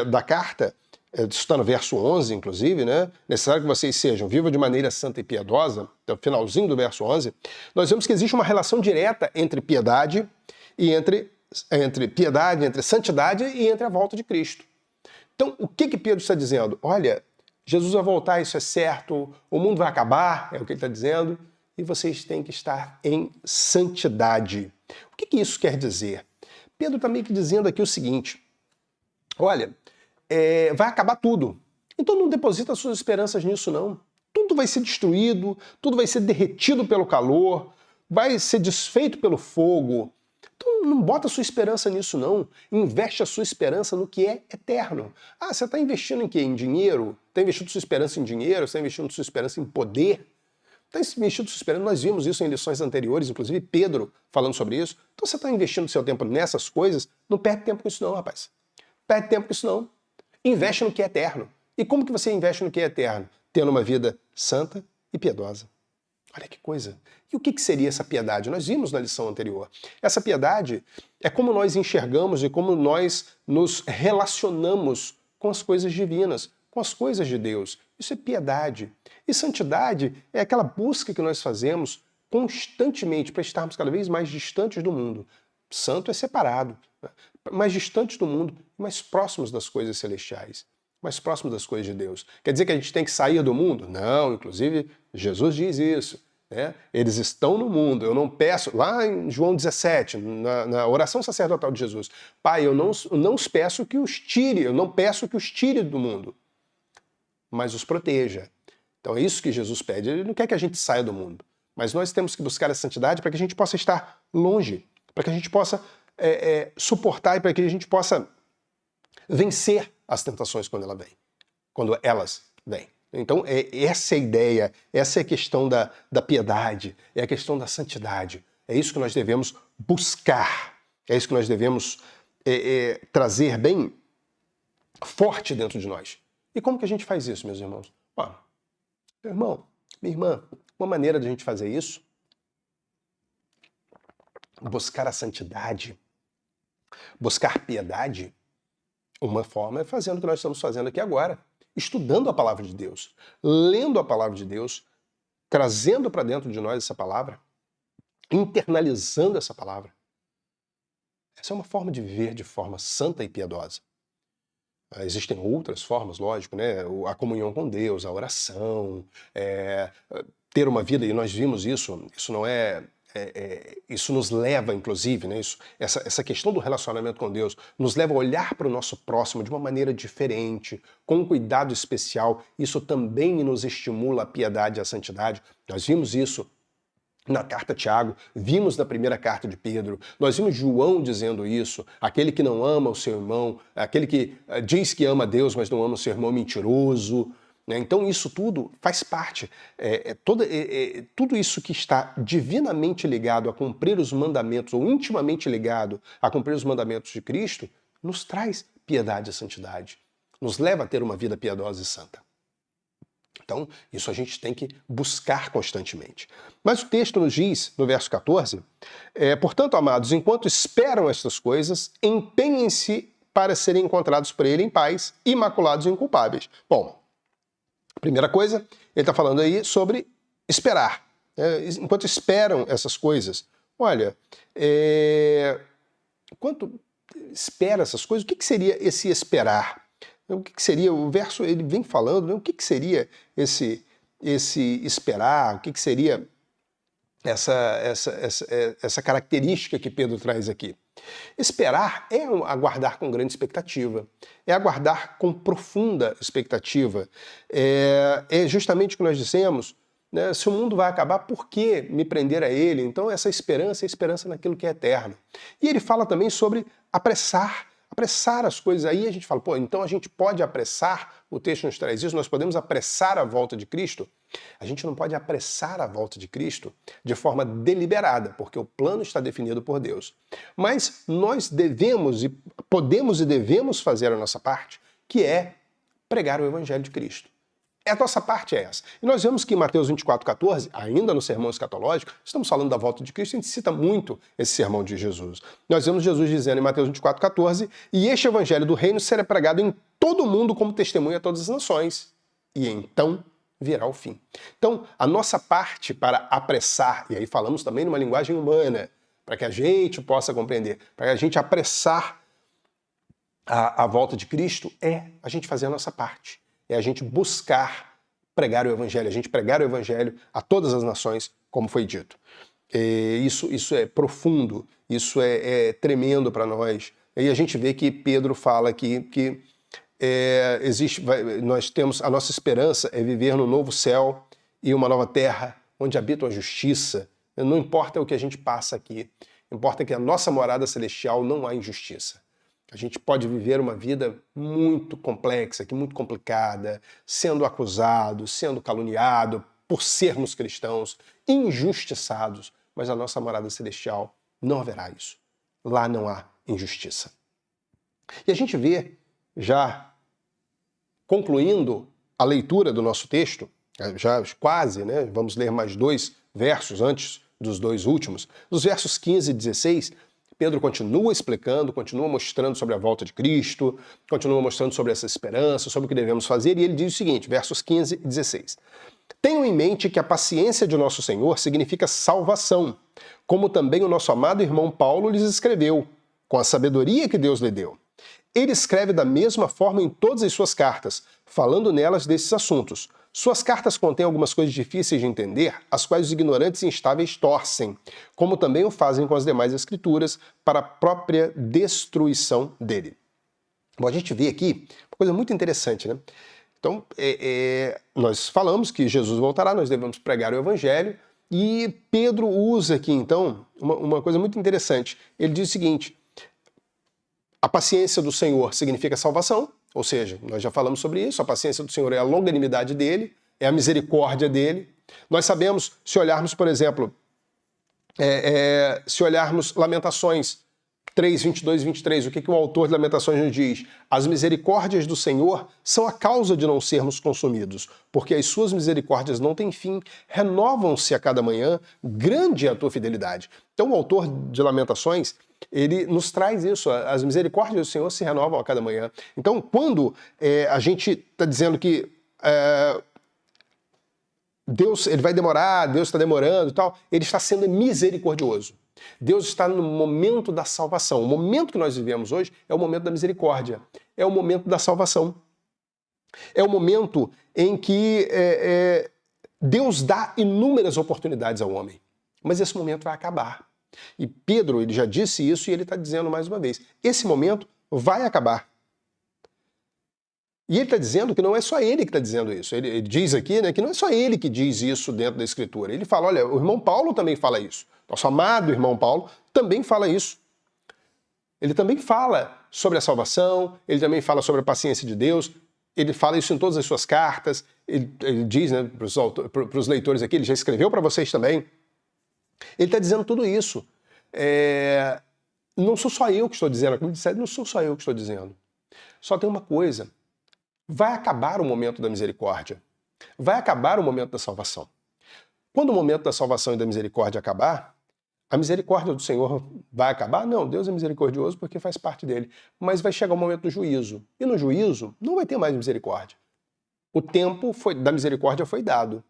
S1: da carta, isso está no verso 11, inclusive, né? Necessário que vocês sejam, vivam de maneira santa e piedosa, no finalzinho do verso 11, nós vemos que existe uma relação direta entre piedade e entre santidade e entre a volta de Cristo. Então, o que Pedro está dizendo? Olha, Jesus vai voltar, isso é certo, o mundo vai acabar, é o que ele está dizendo, e vocês têm que estar em santidade. O que isso quer dizer? Pedro está meio que dizendo aqui o seguinte, olha, vai acabar tudo, então não deposita suas esperanças nisso não. Tudo vai ser destruído, tudo vai ser derretido pelo calor, vai ser desfeito pelo fogo. Então não bota sua esperança nisso não, investe a sua esperança no que é eterno. Ah, você está investindo em quê? Em dinheiro? Está investindo sua esperança em dinheiro? Você está investindo sua esperança em poder? Está investindo sua esperança, nós vimos isso em lições anteriores, inclusive Pedro falando sobre isso. Então você está investindo seu tempo nessas coisas, não perde tempo com isso não, rapaz. Perde tempo com isso não. Investe no que é eterno. E como que você investe no que é eterno? Tendo uma vida santa e piedosa. Olha que coisa. E o que seria essa piedade? Nós vimos na lição anterior. Essa piedade é como nós enxergamos e como nós nos relacionamos com as coisas divinas, com as coisas de Deus. Isso é piedade. E santidade é aquela busca que nós fazemos constantemente para estarmos cada vez mais distantes do mundo. Santo é separado, né? Mais distantes do mundo, mais próximos das coisas celestiais, mais próximos das coisas de Deus. Quer dizer que a gente tem que sair do mundo? Não, inclusive Jesus diz isso. Né? Eles estão no mundo, eu não peço, lá em João 17, na oração sacerdotal de Jesus, Pai, eu não os peço que os tire, eu não peço que os tire do mundo, mas os proteja. Então é isso que Jesus pede, ele não quer que a gente saia do mundo, mas nós temos que buscar a santidade para que a gente possa estar longe, para que a gente possa suportar e para que a gente possa vencer as tentações quando elas vêm. Então, essa é a ideia, essa é a questão da piedade, é a questão da santidade. É isso que nós devemos buscar, é isso que nós devemos trazer bem forte dentro de nós. E como que a gente faz isso, meus irmãos? Ó, meu irmão, minha irmã, uma maneira de a gente fazer isso, buscar a santidade, buscar piedade, uma forma é fazendo o que nós estamos fazendo aqui agora. Estudando a palavra de Deus, lendo a palavra de Deus, trazendo para dentro de nós essa palavra, internalizando essa palavra. Essa é uma forma de viver de forma santa e piedosa. Existem outras formas, lógico, né? A comunhão com Deus, a oração, ter uma vida, e nós vimos isso não é... isso nos leva, inclusive, né, essa questão do relacionamento com Deus nos leva a olhar para o nosso próximo de uma maneira diferente, com um cuidado especial. Isso também nos estimula a piedade e a santidade. Nós vimos isso na carta a Tiago, vimos na primeira carta de Pedro, nós vimos João dizendo isso, aquele que não ama o seu irmão, aquele que diz que ama a Deus, mas não ama o seu irmão, mentiroso. Então isso tudo faz parte, tudo isso que está divinamente ligado a cumprir os mandamentos, ou intimamente ligado a cumprir os mandamentos de Cristo, nos traz piedade e santidade, nos leva a ter uma vida piedosa e santa. Então isso a gente tem que buscar constantemente. Mas o texto nos diz, no verso 14, portanto, amados, enquanto esperam estas coisas, empenhem-se para serem encontrados por ele em paz, imaculados e inculpáveis. Bom, primeira coisa, ele está falando aí sobre esperar. Enquanto esperam essas coisas, olha, enquanto espera essas coisas, o que seria esse esperar? O que seria, o verso ele vem falando, né? O que seria esse esperar? O que seria essa característica que Pedro traz aqui? Esperar é aguardar com grande expectativa, é aguardar com profunda expectativa. É justamente o que nós dissemos, né? Se o mundo vai acabar, por que me prender a ele? Então essa esperança é esperança naquilo que é eterno. E ele fala também sobre apressar as coisas. Aí a gente fala, pô, então a gente pode apressar, o texto nos traz isso, nós podemos apressar a volta de Cristo? A gente não pode apressar a volta de Cristo de forma deliberada, porque o plano está definido por Deus. Mas nós podemos e devemos fazer a nossa parte, que é pregar o Evangelho de Cristo. A nossa parte é essa. E nós vemos que em Mateus 24,14, ainda no sermão escatológico, estamos falando da volta de Cristo, a gente cita muito esse sermão de Jesus. Nós vemos Jesus dizendo em Mateus 24,14, e este evangelho do reino será pregado em todo o mundo como testemunha a todas as nações. E então virá o fim. Então, a nossa parte para apressar, e aí falamos também numa linguagem humana, para que a gente possa compreender, para que a gente apressar a volta de Cristo, é a gente fazer a nossa parte. É a gente buscar pregar o Evangelho, a gente pregar o Evangelho a todas as nações, como foi dito. Isso é profundo, isso é tremendo para nós. E a gente vê que Pedro fala aqui que nós temos, a nossa esperança é viver no novo céu e uma nova terra, onde habita a justiça. Não importa o que a gente passa aqui, importa que a nossa morada celestial não há injustiça. A gente pode viver uma vida muito complexa, muito complicada, sendo acusado, sendo caluniado por sermos cristãos, injustiçados, mas a nossa morada celestial não haverá isso. Lá não há injustiça. E a gente vê, já concluindo a leitura do nosso texto, já quase, né? Vamos ler mais 2 versos antes dos 2 últimos, nos versos 15 e 16, Pedro continua explicando, continua mostrando sobre a volta de Cristo, continua mostrando sobre essa esperança, sobre o que devemos fazer, e ele diz o seguinte, versos 15 e 16. Tenham em mente que a paciência de nosso Senhor significa salvação, como também o nosso amado irmão Paulo lhes escreveu, com a sabedoria que Deus lhe deu. Ele escreve da mesma forma em todas as suas cartas, falando nelas desses assuntos. Suas cartas contêm algumas coisas difíceis de entender, as quais os ignorantes e instáveis torcem, como também o fazem com as demais escrituras, para a própria destruição dele. Bom, a gente vê aqui uma coisa muito interessante, né? Então, nós falamos que Jesus voltará, nós devemos pregar o Evangelho, e Pedro usa aqui, então, uma coisa muito interessante. Ele diz o seguinte, a paciência do Senhor significa salvação, ou seja, nós já falamos sobre isso, a paciência do Senhor é a longanimidade dele, é a misericórdia dele. Nós sabemos, se olharmos, por exemplo, se olharmos Lamentações 3, 22 e 23, o que o autor de Lamentações nos diz? As misericórdias do Senhor são a causa de não sermos consumidos, porque as suas misericórdias não têm fim, renovam-se a cada manhã, grande é a tua fidelidade. Então o autor de Lamentações, ele nos traz isso, as misericórdias do Senhor se renovam a cada manhã. Então quando a gente está dizendo que Deus ele vai demorar, Deus está demorando e tal, ele está sendo misericordioso. Deus está no momento da salvação. O momento que nós vivemos hoje é o momento da misericórdia, é o momento da salvação. É o momento em que Deus dá inúmeras oportunidades ao homem. Mas esse momento vai acabar. E Pedro, ele já disse isso e ele está dizendo mais uma vez, esse momento vai acabar. E ele está dizendo que não é só ele que está dizendo isso. Ele diz aqui, né, que não é só ele que diz isso dentro da Escritura. Ele fala, olha, o irmão Paulo também fala isso. Nosso amado irmão Paulo também fala isso. Ele também fala sobre a salvação, ele também fala sobre a paciência de Deus, ele fala isso em todas as suas cartas, ele diz, né, para os leitores aqui, ele já escreveu para vocês também. Ele está dizendo tudo isso. Não sou só eu que estou dizendo, como ele disse, não sou só eu que estou dizendo. Só tem uma coisa. Vai acabar o momento da misericórdia. Vai acabar o momento da salvação. Quando o momento da salvação e da misericórdia acabar, a misericórdia do Senhor vai acabar? Não, Deus é misericordioso porque faz parte dele. Mas vai chegar o momento do juízo. E no juízo não vai ter mais misericórdia. O tempo da misericórdia foi dado.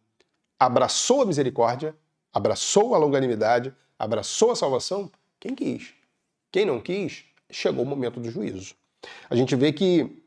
S1: Abraçou a misericórdia, abraçou a longanimidade, abraçou a salvação, quem quis. Quem não quis, chegou o momento do juízo. A gente vê que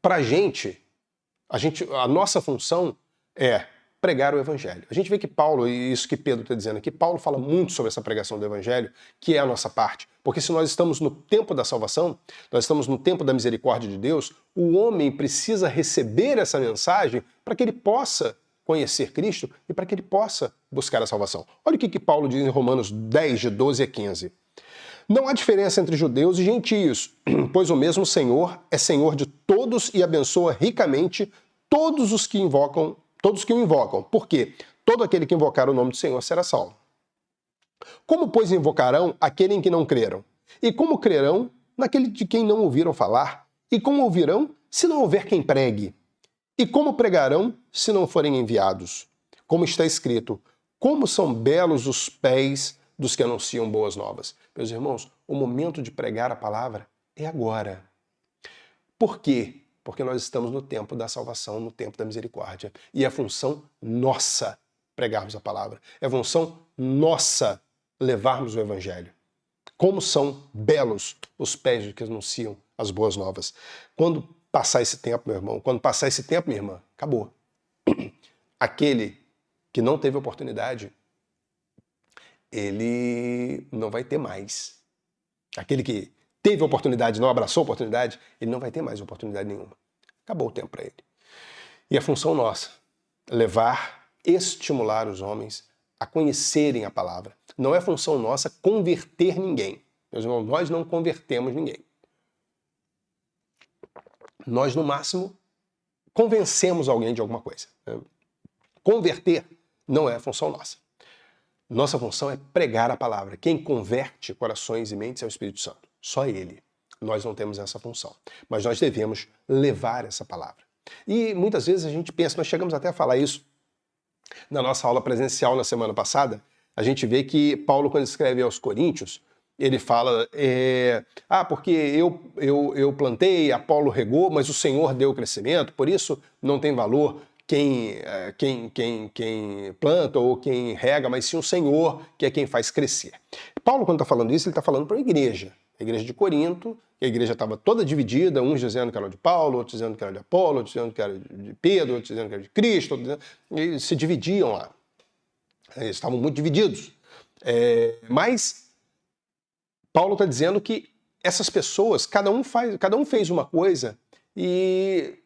S1: para a nossa função é pregar o Evangelho. A gente vê que Paulo, e isso que Pedro está dizendo aqui, Paulo fala muito sobre essa pregação do Evangelho, que é a nossa parte. Porque se nós estamos no tempo da salvação, nós estamos no tempo da misericórdia de Deus, o homem precisa receber essa mensagem para que ele possa conhecer Cristo e para que ele possa buscar a salvação. Olha o que Paulo diz em Romanos 10, de 12 a 15. Não há diferença entre judeus e gentios, pois o mesmo Senhor é Senhor de todos e abençoa ricamente todos os que invocam, todos que o invocam. Por quê? Todo aquele que invocar o nome do Senhor será salvo. Como, pois, invocarão aquele em que não creram? E como crerão naquele de quem não ouviram falar? E como ouvirão se não houver quem pregue? E como pregarão se não forem enviados? Como está escrito, como são belos os pés dos que anunciam boas novas. Meus irmãos, o momento de pregar a palavra é agora. Por quê? Porque nós estamos no tempo da salvação, no tempo da misericórdia. E é função nossa pregarmos a palavra. É função nossa levarmos o evangelho. Como são belos os pés dos que anunciam as boas novas. Quando passar esse tempo, meu irmão, quando passar esse tempo, minha irmã, acabou. Aquele que não teve oportunidade, ele não vai ter mais. Aquele que teve oportunidade, não abraçou a oportunidade, ele não vai ter mais oportunidade nenhuma. Acabou o tempo para ele. E a função nossa, levar, estimular os homens a conhecerem a palavra. Não é função nossa converter ninguém. Meus irmãos, nós não convertemos ninguém. Nós, no máximo, convencemos alguém de alguma coisa. Converter não é função nossa. Nossa função é pregar a palavra. Quem converte corações e mentes é o Espírito Santo. Só Ele. Nós não temos essa função. Mas nós devemos levar essa palavra. E muitas vezes a gente pensa, nós chegamos até a falar isso na nossa aula presencial na semana passada, a gente vê que Paulo, quando escreve aos Coríntios, ele fala, porque eu plantei, Apolo regou, mas o Senhor deu o crescimento, por isso não tem valor quem planta ou quem rega, mas sim o Senhor, que é quem faz crescer. Paulo, quando está falando isso, ele está falando para a igreja de Corinto, que a igreja estava toda dividida, uns dizendo que era de Paulo, outros dizendo que era de Apolo, outros dizendo que era de Pedro, outros dizendo que era de Cristo, eles se dividiam lá. Eles estavam muito divididos. Mas Paulo está dizendo que essas pessoas, cada um fez uma coisa e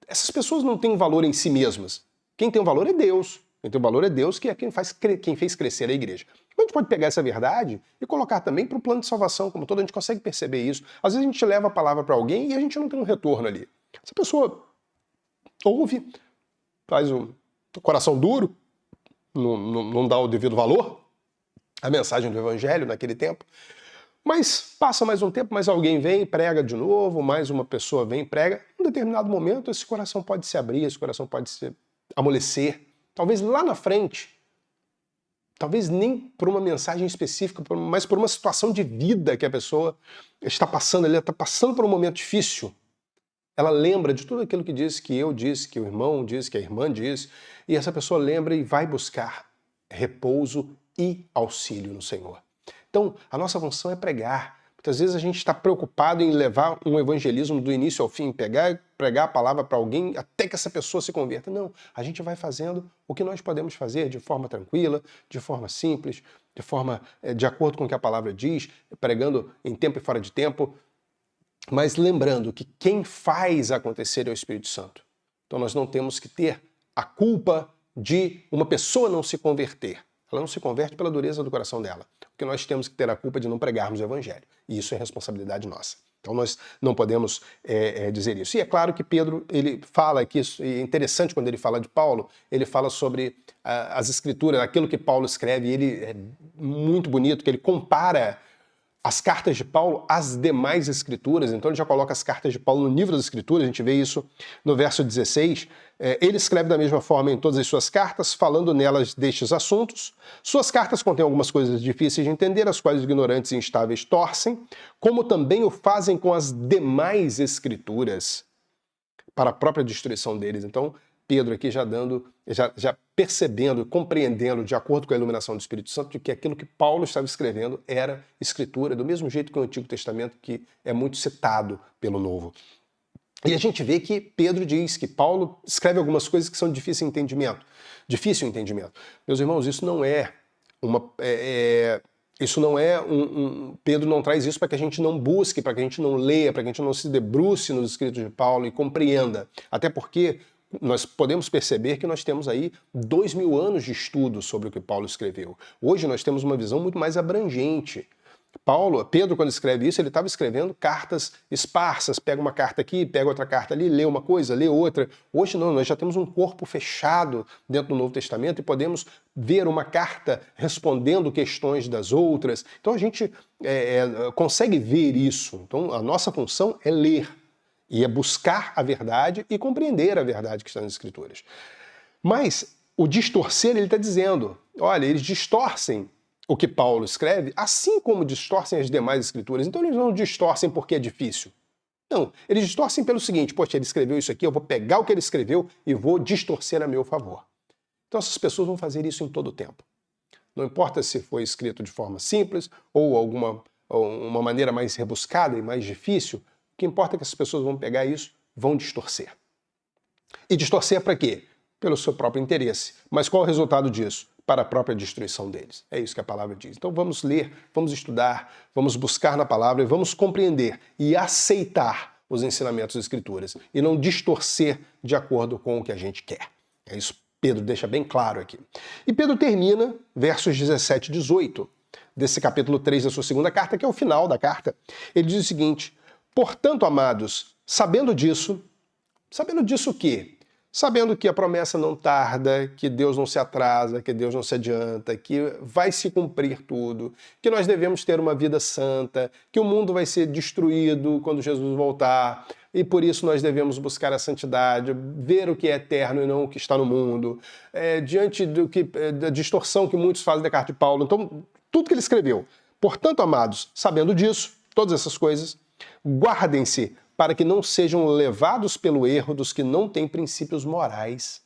S1: essas pessoas não têm valor em si mesmas. Quem tem o valor é Deus. Quem tem o valor é Deus, que é quem fez crescer a igreja. A gente pode pegar essa verdade e colocar também para o plano de salvação, como todo, a gente consegue perceber isso. Às vezes a gente leva a palavra para alguém e a gente não tem um retorno ali. Essa pessoa ouve, faz um coração duro, não dá o devido valor à mensagem do evangelho naquele tempo, mas passa mais um tempo, mais alguém vem, prega de novo, mais uma pessoa vem, prega. Em um determinado momento, esse coração pode se abrir, esse coração pode se amolecer. Talvez lá na frente, talvez nem por uma mensagem específica, mas por uma situação de vida que a pessoa está passando, ela está passando por um momento difícil. Ela lembra de tudo aquilo que disse, que eu disse, que o irmão disse, que a irmã disse, e essa pessoa lembra e vai buscar repouso e auxílio no Senhor. Então, a nossa função é pregar. Muitas vezes a gente está preocupado em levar um evangelismo do início ao fim, pregar a palavra para alguém até que essa pessoa se converta. Não, a gente vai fazendo o que nós podemos fazer de forma tranquila, de forma simples, de forma de acordo com o que a palavra diz, pregando em tempo e fora de tempo, mas lembrando que quem faz acontecer é o Espírito Santo. Então nós não temos que ter a culpa de uma pessoa não se converter. Ela não se converte pela dureza do coração dela. Porque nós temos que ter a culpa de não pregarmos o evangelho. E isso é responsabilidade nossa. Então nós não podemos dizer isso. E é claro que Pedro, ele fala que isso, e é interessante quando ele fala de Paulo, ele fala sobre as escrituras, aquilo que Paulo escreve, e ele é muito bonito, que ele compara as cartas de Paulo às demais escrituras. Então ele já coloca as cartas de Paulo no nível das escrituras, a gente vê isso no verso 16. Ele escreve da mesma forma em todas as suas cartas, falando nelas destes assuntos. Suas cartas contêm algumas coisas difíceis de entender, as quais os ignorantes e instáveis torcem, como também o fazem com as demais escrituras, para a própria destruição deles. Então, Pedro aqui já percebendo, compreendendo, de acordo com a iluminação do Espírito Santo, de que aquilo que Paulo estava escrevendo era escritura, do mesmo jeito que o Antigo Testamento, que é muito citado pelo Novo. E a gente vê que Pedro diz que Paulo escreve algumas coisas que são difícil entendimento. Meus irmãos, isso não é Pedro não traz isso para que a gente não busque, para que a gente não leia, para que a gente não se debruce nos escritos de Paulo e compreenda. Até porque nós podemos perceber que nós temos aí 2000 anos de estudo sobre o que Paulo escreveu. Hoje nós temos uma visão muito mais abrangente. Pedro, quando escreve isso, ele estava escrevendo cartas esparsas, pega uma carta aqui, pega outra carta ali, lê uma coisa, lê outra. Hoje não, nós já temos um corpo fechado dentro do Novo Testamento e podemos ver uma carta respondendo questões das outras. Então a gente consegue ver isso. Então a nossa função é ler e é buscar a verdade e compreender a verdade que está nas Escrituras. Mas o distorcer, ele está dizendo, olha, eles distorcem o que Paulo escreve, assim como distorcem as demais escrituras. Então eles não distorcem porque é difícil. Não, eles distorcem pelo seguinte, poxa, ele escreveu isso aqui, eu vou pegar o que ele escreveu e vou distorcer a meu favor. Então essas pessoas vão fazer isso em todo o tempo. Não importa se foi escrito de forma simples ou uma maneira mais rebuscada e mais difícil, o que importa é que as pessoas vão pegar isso, vão distorcer. E distorcer para quê? Pelo seu próprio interesse. Mas qual é o resultado disso? Para a própria destruição deles. É isso que a palavra diz. Então vamos ler, vamos estudar, vamos buscar na palavra e vamos compreender e aceitar os ensinamentos das Escrituras e não distorcer de acordo com o que a gente quer. É isso que Pedro deixa bem claro aqui. E Pedro termina, versos 17 e 18, desse capítulo 3 da sua segunda carta, que é o final da carta. Ele diz o seguinte, portanto, amados, sabendo disso o quê? Sabendo que a promessa não tarda, que Deus não se atrasa, que Deus não se adianta, que vai se cumprir tudo, que nós devemos ter uma vida santa, que o mundo vai ser destruído quando Jesus voltar, e por isso nós devemos buscar a santidade, ver o que é eterno e não o que está no mundo, diante da distorção que muitos fazem da carta de Paulo. Então, tudo que ele escreveu. Portanto, amados, sabendo disso, todas essas coisas, guardem-se para que não sejam levados pelo erro dos que não têm princípios morais,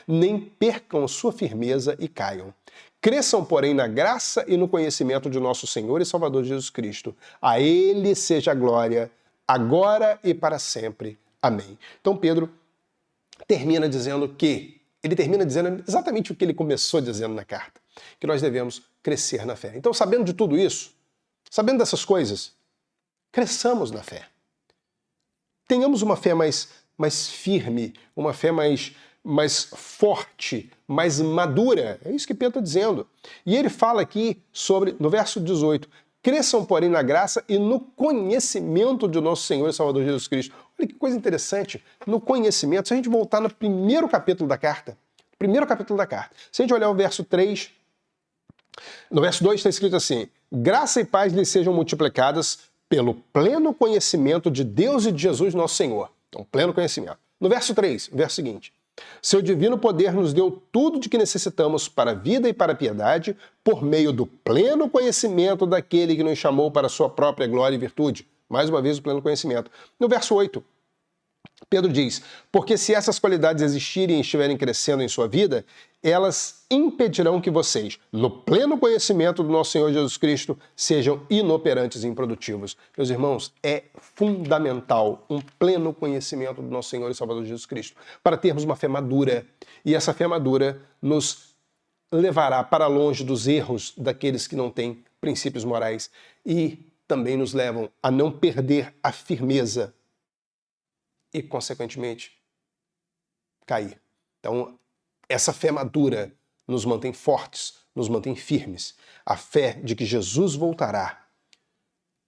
S1: nem percam sua firmeza e caiam. Cresçam, porém, na graça e no conhecimento de nosso Senhor e Salvador Jesus Cristo. A Ele seja a glória, agora e para sempre. Amém. Então Pedro termina dizendo exatamente o que ele começou dizendo na carta, que nós devemos crescer na fé. Então, sabendo de tudo isso, sabendo dessas coisas, cresçamos na fé. Tenhamos uma fé mais firme, uma fé mais forte, mais madura. É isso que Pedro está dizendo. E ele fala aqui no verso 18, cresçam, porém, na graça e no conhecimento de nosso Senhor e Salvador Jesus Cristo. Olha que coisa interessante, no conhecimento. Se a gente voltar no primeiro capítulo da carta, se a gente olhar o verso 3, no verso 2 está escrito assim, graça e paz lhes sejam multiplicadas pelo pleno conhecimento de Deus e de Jesus nosso Senhor. Então, pleno conhecimento. No verso 3, o verso seguinte. Seu divino poder nos deu tudo de que necessitamos para a vida e para a piedade, por meio do pleno conhecimento daquele que nos chamou para a sua própria glória e virtude. Mais uma vez, o pleno conhecimento. No verso 8, Pedro diz, porque se essas qualidades existirem e estiverem crescendo em sua vida, elas impedirão que vocês, no pleno conhecimento do nosso Senhor Jesus Cristo, sejam inoperantes e improdutivos. Meus irmãos, é fundamental um pleno conhecimento do nosso Senhor e Salvador Jesus Cristo, para termos uma fé madura, e essa fé madura nos levará para longe dos erros daqueles que não têm princípios morais e também nos levam a não perder a firmeza e, consequentemente, cair. Então, essa fé madura nos mantém fortes, nos mantém firmes. A fé de que Jesus voltará,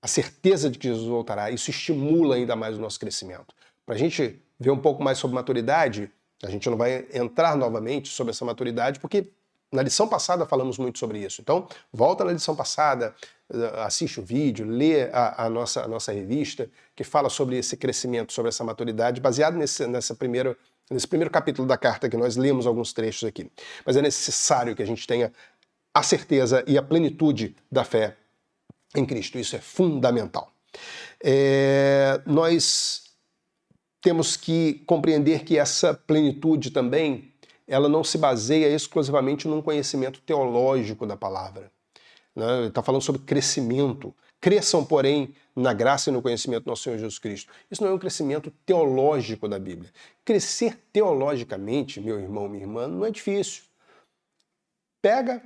S1: a certeza de que Jesus voltará, isso estimula ainda mais o nosso crescimento. Para a gente ver um pouco mais sobre maturidade, a gente não vai entrar novamente sobre essa maturidade, porque na lição passada falamos muito sobre isso. Então, volta na lição passada, assiste o vídeo, lê a nossa revista, que fala sobre esse crescimento, sobre essa maturidade, baseado nesse primeiro capítulo da carta que nós lemos alguns trechos aqui. Mas é necessário que a gente tenha a certeza e a plenitude da fé em Cristo. Isso é fundamental. Nós temos que compreender que essa plenitude também, ela não se baseia exclusivamente num conhecimento teológico da palavra. Ele está falando sobre crescimento. Cresçam, porém, na graça e no conhecimento do nosso Senhor Jesus Cristo. Isso não é um crescimento teológico da Bíblia. Crescer teologicamente, meu irmão, minha irmã, não é difícil. Pega,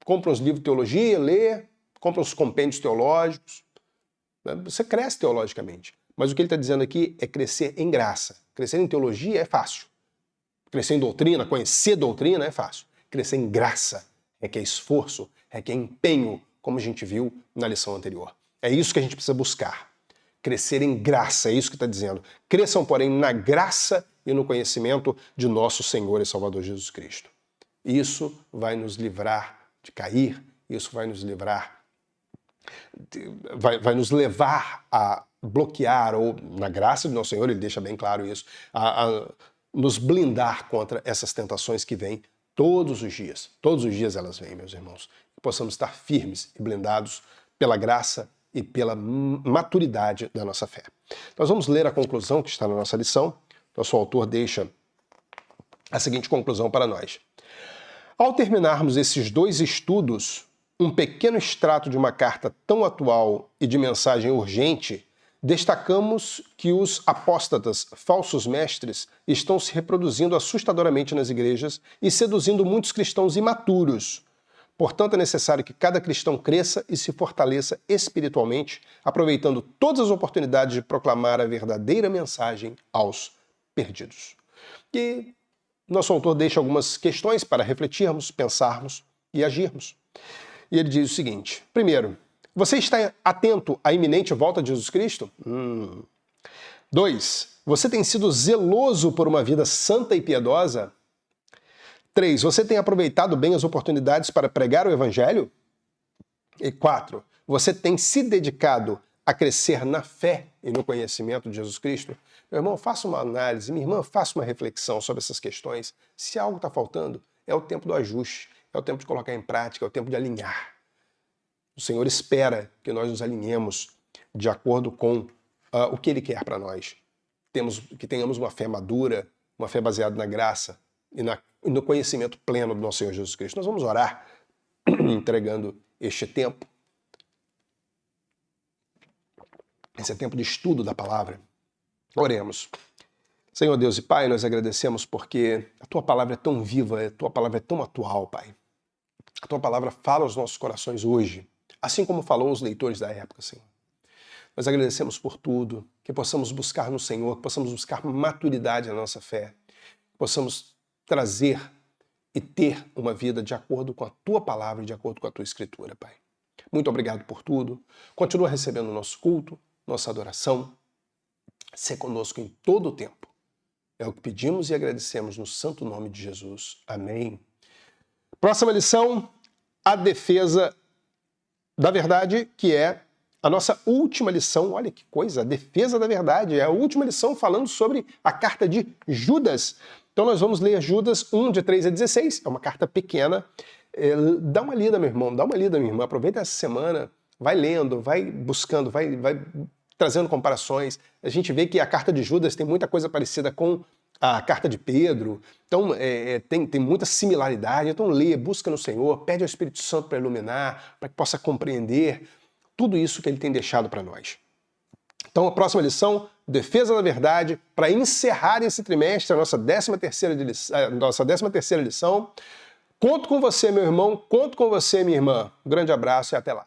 S1: compra uns livros de teologia, lê, compra uns compêndios teológicos. Você cresce teologicamente. Mas o que ele está dizendo aqui é crescer em graça. Crescer em teologia é fácil. Crescer em doutrina, conhecer doutrina é fácil. Crescer em graça requer esforço, requer empenho, como a gente viu na lição anterior. É isso que a gente precisa buscar. Crescer em graça, é isso que está dizendo. Cresçam, porém, na graça e no conhecimento de nosso Senhor e Salvador Jesus Cristo. Isso vai nos livrar de cair, isso vai nos livrar, vai nos levar a bloquear, ou na graça de nosso Senhor, ele deixa bem claro isso, a nos blindar contra essas tentações que vêm todos os dias. Todos os dias elas vêm, meus irmãos. Que possamos estar firmes e blindados pela graça e pela maturidade da nossa fé. Nós vamos ler a conclusão que está na nossa lição. Nosso autor deixa a seguinte conclusão para nós. Ao terminarmos esses dois estudos, um pequeno extrato de uma carta tão atual e de mensagem urgente, destacamos que os apóstatas, falsos mestres, estão se reproduzindo assustadoramente nas igrejas e seduzindo muitos cristãos imaturos. Portanto, é necessário que cada cristão cresça e se fortaleça espiritualmente, aproveitando todas as oportunidades de proclamar a verdadeira mensagem aos perdidos. E nosso autor deixa algumas questões para refletirmos, pensarmos e agirmos. E ele diz o seguinte: primeiro, você está atento à iminente volta de Jesus Cristo? 2. Você tem sido zeloso por uma vida santa e piedosa? 3. Você tem aproveitado bem as oportunidades para pregar o Evangelho? E 4. Você tem se dedicado a crescer na fé e no conhecimento de Jesus Cristo? Meu irmão, faça uma análise, minha irmã, faça uma reflexão sobre essas questões. Se algo está faltando, é o tempo do ajuste, é o tempo de colocar em prática, é o tempo de alinhar. O Senhor espera que nós nos alinhemos de acordo com o que Ele quer para nós. Que tenhamos uma fé madura, uma fé baseada na graça e no conhecimento pleno do nosso Senhor Jesus Cristo. Nós vamos orar entregando este tempo, esse tempo de estudo da palavra. Oremos. Senhor Deus e Pai, nós agradecemos porque a Tua palavra é tão viva, a Tua palavra é tão atual, Pai. A Tua palavra fala aos nossos corações hoje, assim como falou aos leitores da época, Senhor. Nós agradecemos por tudo, que possamos buscar no Senhor, que possamos buscar maturidade na nossa fé, que possamos trazer e ter uma vida de acordo com a Tua palavra e de acordo com a Tua Escritura, Pai. Muito obrigado por tudo. Continua recebendo o nosso culto, nossa adoração. Sê conosco em todo o tempo. É o que pedimos e agradecemos no santo nome de Jesus. Amém. Próxima lição, a defesa da verdade, que é a nossa última lição. Olha que coisa, a defesa da verdade. É a última lição falando sobre a carta de Judas. Então nós vamos ler Judas 1, de 3 a 16. É uma carta pequena. Dá uma lida, meu irmão, dá uma lida, minha irmã. Aproveita essa semana, vai lendo, vai buscando, vai trazendo comparações. A gente vê que a carta de Judas tem muita coisa parecida com a carta de Pedro. Então tem muita similaridade. Então lê, busca no Senhor, pede ao Espírito Santo para iluminar, para que possa compreender tudo isso que Ele tem deixado para nós. Então a próxima lição, defesa da verdade, para encerrar esse trimestre, a nossa 13ª lição. Conto com você, meu irmão, conto com você, minha irmã. Um grande abraço e até lá.